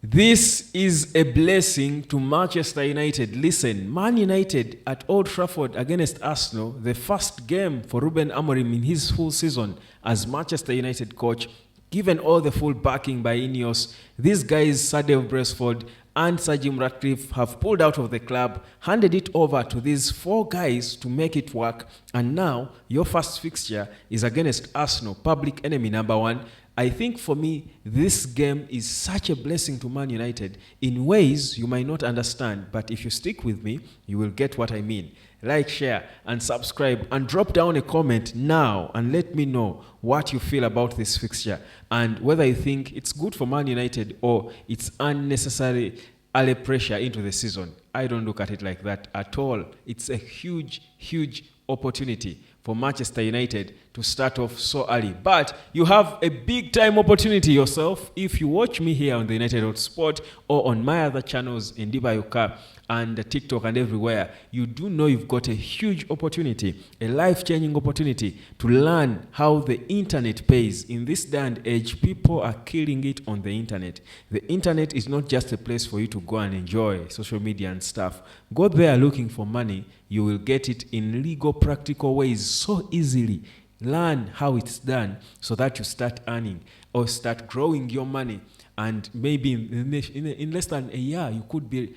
This is a blessing to Manchester United. Listen, Man United at Old Trafford against Arsenal, the first game for Ruben Amorim in his full season as Manchester United coach, given all the full backing by Ineos. These guys, Sir Dave Brailsford and Sir Jim Ratcliffe, have pulled out of the club, handed it over to these four guys to make it work, and now your first fixture is against Arsenal, public enemy number one. I think for me, this game is such a blessing to Man United in ways you might not understand, but if you stick with me, you will get what I mean. Like, share, and subscribe, and drop down a comment now and let me know what you feel about this fixture and whether you think it's good for Man United or it's unnecessary early pressure into the season. I don't look at it like that at all. It's a huge, huge opportunity for Manchester United to start off so early. But you have a big time opportunity yourself if you watch me here on the United Sport or on my other channels in Dibayuka and TikTok and everywhere. You do know you've got a huge opportunity, a life-changing opportunity to learn how the internet pays. In this day and age, people are killing it on the internet. The internet is not just a place for you to go and enjoy social media and stuff. Go there looking for money. You will get it in legal, practical ways so easily. Learn how it's done so that you start earning or start growing your money. And maybe in less than a year, you could be,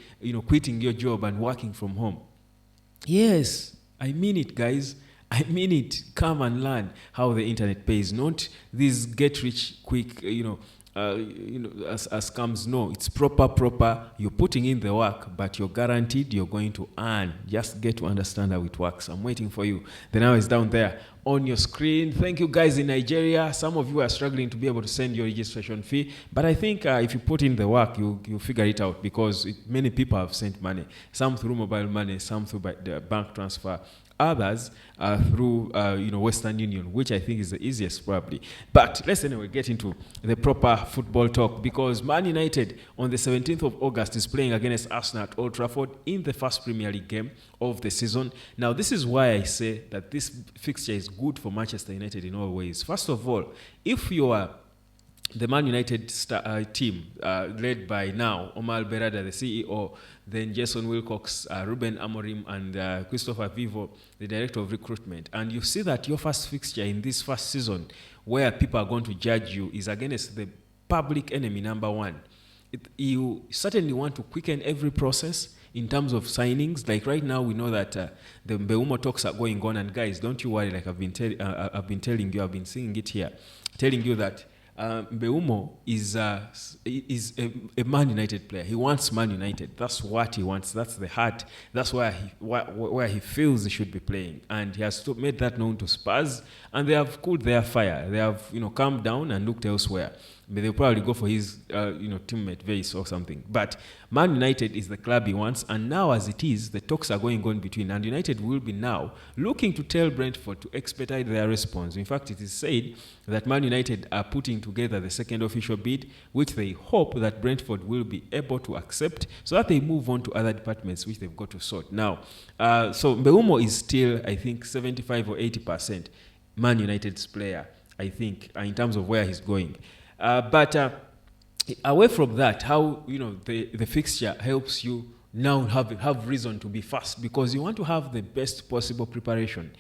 quitting your job and working from home. Yes, I mean it, guys. I mean it. Come and learn how the internet pays. Not these get rich quick, as comes. No, it's proper. You're putting in the work, but you're guaranteed you're going to earn. Just get to understand how it works. I'm waiting for you. The number is down there on your screen. Thank you guys in Nigeria. Some of you are struggling to be able to send your registration fee, but I think if you put in the work, you figure it out, because many people have sent money, some through mobile money, some through the bank transfer, others through Western Union, which I think is the easiest probably. But let's anyway get into the proper football talk, because Man United on the 17th of August is playing against Arsenal at Old Trafford in the first Premier League game of the season. Now, this is why I say that this fixture is good for Manchester United in all ways. First of all, if you are the Man United team, led by now Omar Berada, the CEO, then Jason Wilcox, Ruben Amorim, and Christopher Vivo, the director of recruitment, and you see that your first fixture in this first season, where people are going to judge you, is against the public enemy number one, you certainly want to quicken every process in terms of signings. Like right now, we know that the Mbeumo talks are going on, and guys, don't you worry. Like I've been telling you, I've been saying it here, telling you that Mbeumo is a Man United player. He wants Man United. That's what he wants. That's the heart. That's where he feels he should be playing. And he has made that known to Spurs, and they have cooled their fire. They have calmed down and looked elsewhere. But they'll probably go for his teammate Vase or something. But Man United is the club he wants, and now as it is, the talks are going on between, and United will be now looking to tell Brentford to expedite their response. In fact, it is said that Man United are putting together the second official bid, which they hope that Brentford will be able to accept, so that they move on to other departments which they've got to sort. Now, so Mbeumo is still, I think, 75 or 80% Man United's player, I think, in terms of where he's going. But away from that, how the fixture helps you now have reason to be fast, because you want to have the best possible preparation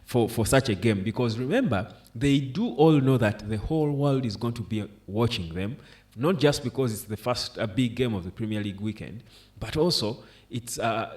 for such a game. Because remember, they do all know that the whole world is going to be watching them, not just because it's the first big game of the Premier League weekend, but also it's a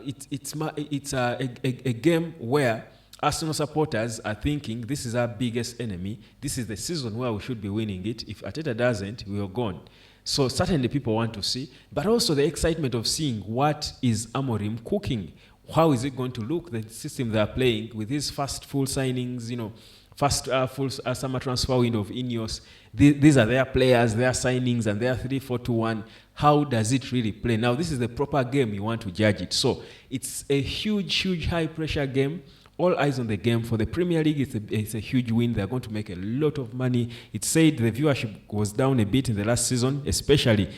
game where Arsenal supporters are thinking this is our biggest enemy. This is the season where we should be winning it. If Arteta doesn't, we are gone. So certainly people want to see, but also the excitement of seeing what is Amorim cooking. How is it going to look, the system they are playing with his first full signings, first full summer transfer window of Ineos. These are their players, their signings, and their 3-4-2-1. How does it really play? Now, this is the proper game you want to judge it. So it's a huge high-pressure game. All eyes on the game. For the Premier League, it's a huge win. They're going to make a lot of money. It's said the viewership was down a bit in the last season, especially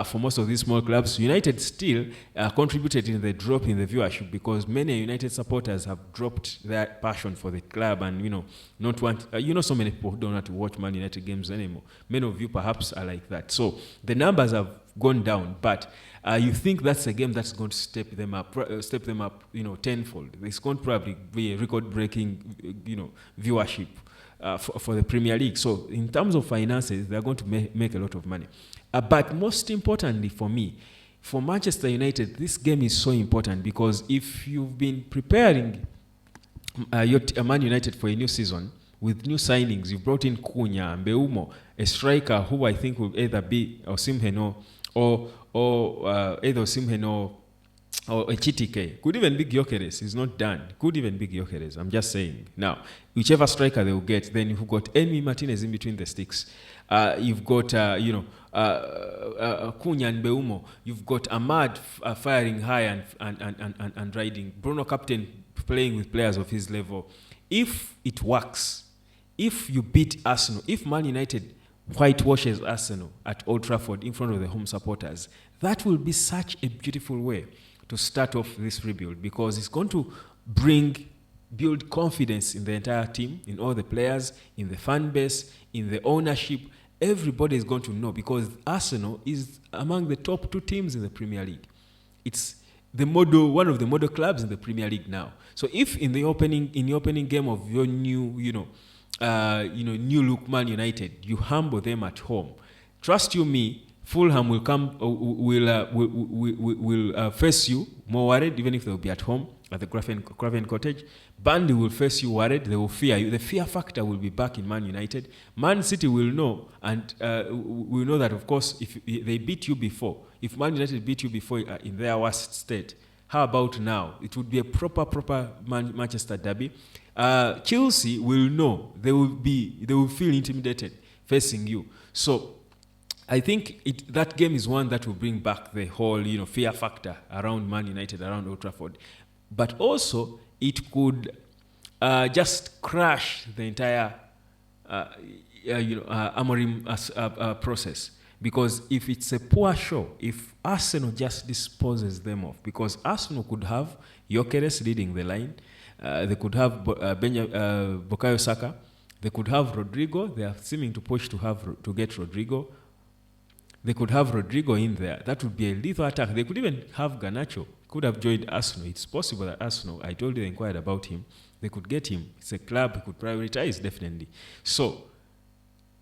for most of these small clubs. United still contributed in the drop in the viewership, because many United supporters have dropped their passion for the club and, not want... so many people don't want to watch Man United games anymore. Many of you perhaps are like that. So the numbers have gone down, but you think that's a game that's going to step them up, tenfold. It's going to probably be a record-breaking, viewership for the Premier League. So in terms of finances, they're going to make a lot of money. But most importantly for me, for Manchester United, this game is so important because if you've been preparing your Man United for a new season with new signings, you brought in Cunha, Mbeumo, a striker who I think will either be Osimhen or either Osimhen or Echitike. Could even be Gyökeres. He's not done. Could even be Gyökeres. I'm just saying. Now, whichever striker they will get, then you've got Emi Martinez in between the sticks. You've got, Cunha and Mbeumo. You've got Ahmad firing high and riding. Bruno captain playing with players of his level. If it works, if you beat Arsenal, if Man United whitewashes Arsenal at Old Trafford in front of the home supporters, that will be such a beautiful way to start off this rebuild because it's going to build confidence in the entire team, in all the players, in the fan base, in the ownership. Everybody is going to know because Arsenal is among the top 2 teams in the Premier League. It's one of the model clubs in the Premier League now. So if in the opening game of your new, new look Man United, you humble them at home, trust you me, Fulham will come, will face you more worried, even if they'll be at home at the Craven Cottage. Burnley will face you worried. They will fear you. The fear factor will be back in Man United. Man City will know, and will know that, of course, if they beat you before, if Man United beat you before in their worst state, how about now? It would be a proper Manchester derby. Chelsea will know. They will feel intimidated facing you. So I think that game is one that will bring back the whole, fear factor around Man United, around Old Trafford. But also, it could just crash the entire, Amorim process. Because if it's a poor show, if Arsenal just disposes them off, because Arsenal could have Gyökeres leading the line, they could have Bukayo Saka, they could have Rodrigo. They are seeming to push to get Rodrigo. They could have Rodrigo in there. That would be a lethal attack. They could even have Garnacho. Could have joined Arsenal. It's possible that Arsenal, I told you they inquired about him. They could get him. It's a club he could prioritize, definitely. So,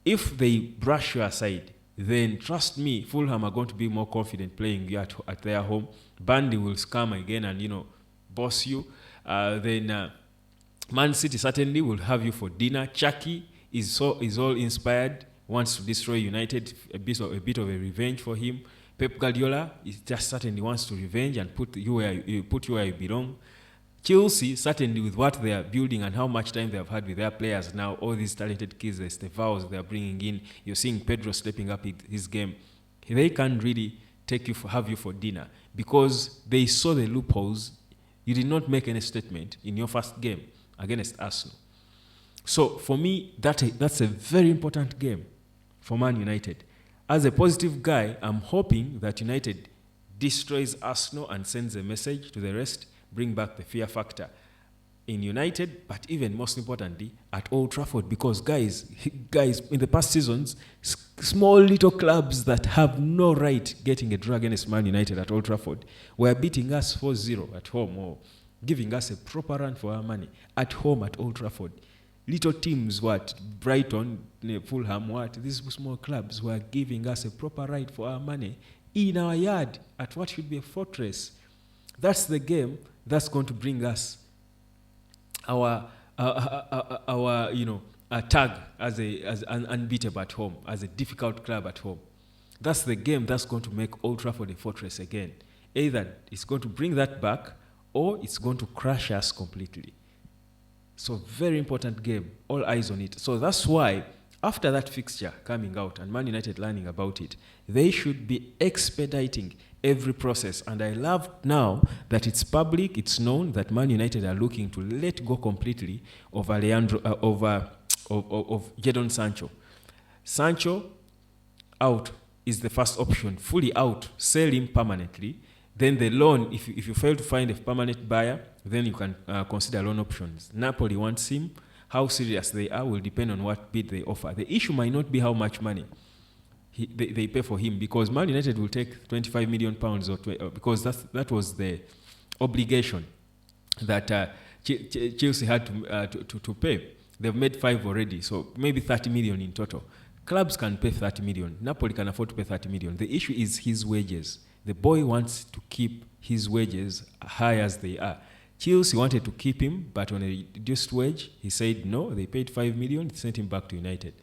if they brush you aside, then trust me, Fulham are going to be more confident playing you at their home. Burnley will come again and, boss you. Then Man City certainly will have you for dinner. Chucky is all inspired, wants to destroy United, a bit of a revenge for him. Pep Guardiola just certainly wants to revenge and put you where you belong. Chelsea, certainly with what they are building and how much time they have had with their players now, all these talented kids, the Estevaos they are bringing in, you're seeing Pedro stepping up his game. They can't really have you for dinner because they saw the loopholes. You did not make any statement in your first game against Arsenal. So for me, that's a very important game for Man United. As a positive guy, I'm hoping that United destroys Arsenal and sends a message to the rest, bring back the fear factor in United, but even most importantly, at Old Trafford, because guys, in the past seasons, small little clubs that have no right getting a draw against Man United at Old Trafford were beating us 4-0 at home or giving us a proper run for our money at home at Old Trafford. Little teams, Brighton, Fulham, these small clubs were giving us a proper ride for our money in our yard at what should be a fortress. That's the game that's going to bring us our tag as an unbeatable at home, as a difficult club at home. That's the game that's going to make Old Trafford a fortress again. Either it's going to bring that back or it's going to crush us completely. So very important game, all eyes on it. So that's why after that fixture coming out and Man United learning about it, they should be expediting every process. And I love now that it's public, it's known that Man United are looking to let go completely of Jadon Sancho. Sancho out is the first option, fully out, sell him permanently. Then the loan, if you fail to find a permanent buyer, then you can consider loan options. Napoli wants him. How serious they are will depend on what bid they offer. The issue might not be how much money. they pay for him, because Man United will take 25 million pounds because that was the obligation that Chelsea had to pay. They've made 5 already, so maybe 30 million in total. Clubs can pay 30 million. Napoli can afford to pay 30 million. The issue is his wages. The boy wants to keep his wages high as they are. Chelsea wanted to keep him, but on a reduced wage. He said no. They paid 5 million, sent him back to United,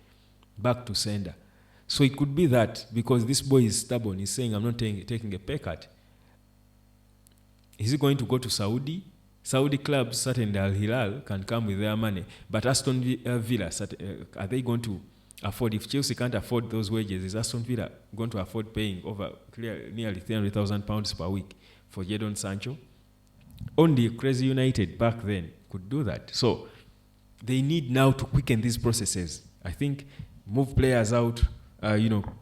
back to sender. So it could be that, because this boy is stubborn. He's saying, I'm not taking a pay cut. Is he going to go to Saudi? Saudi clubs, certainly Al Hilal, can come with their money. But Aston Villa, are they going to afford? If Chelsea can't afford those wages, is Aston Villa going to afford paying nearly £300,000 per week for Jadon Sancho? Only Crazy United back then could do that. So they need now to quicken these processes. I think move players out,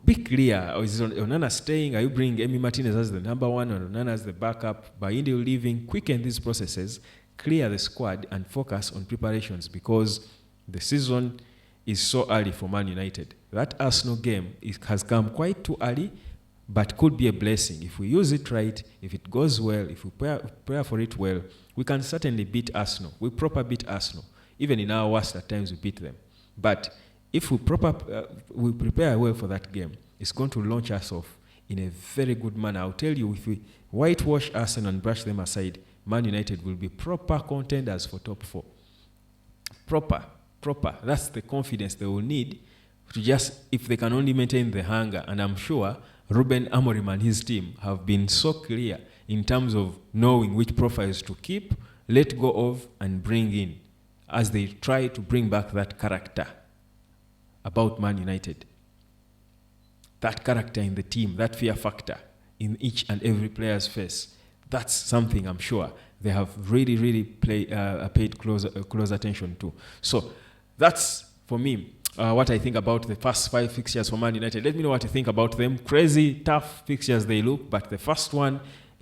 be clear. Is Onana staying? Are you bringing Emi Martinez as the number one or Onana as the backup? Bayindio leaving? Quicken these processes, clear the squad, and focus on preparations, because the season is so early for Man United. That Arsenal game has come quite too early, but could be a blessing. If we use it right, if it goes well, if we prepare for it well, we can certainly beat Arsenal. We proper beat Arsenal. Even in our worst at times, we beat them. But if we prepare well for that game, it's going to launch us off in a very good manner. I'll tell you, if we whitewash Arsenal and brush them aside, Man United will be proper contenders for top 4. Proper. That's the confidence they will need to if they can only maintain the hunger. And I'm sure Ruben Amorim and his team have been so clear in terms of knowing which profiles to keep, let go of, and bring in, as they try to bring back that character about Man United. That character in the team, that fear factor in each and every player's face. That's something I'm sure they have really paid close attention to. So that's, for me, what I think about the first 5 fixtures for Man United. Let me know what you think about them. Crazy, tough fixtures they look, but the first one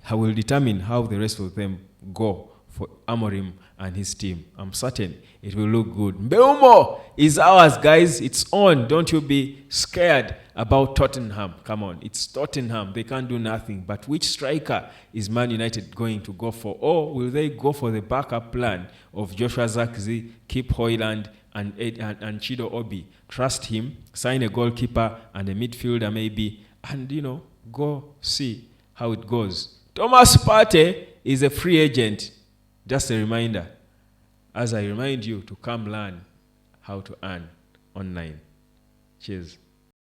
will determine how the rest of them go for Amorim and his team. I'm certain it will look good. Mbeumo is ours, guys. It's on. Don't you be scared about Tottenham. Come on, it's Tottenham. They can't do nothing. But which striker is Man United going to go for? Or will they go for the backup plan of Joshua Zirkzee, Kip Hoyland, and Chido Obi? Trust him, sign a goalkeeper and a midfielder maybe, and go see how it goes. Thomas Partey is a free agent. Just a reminder, as I remind you to come learn how to earn online. Cheers.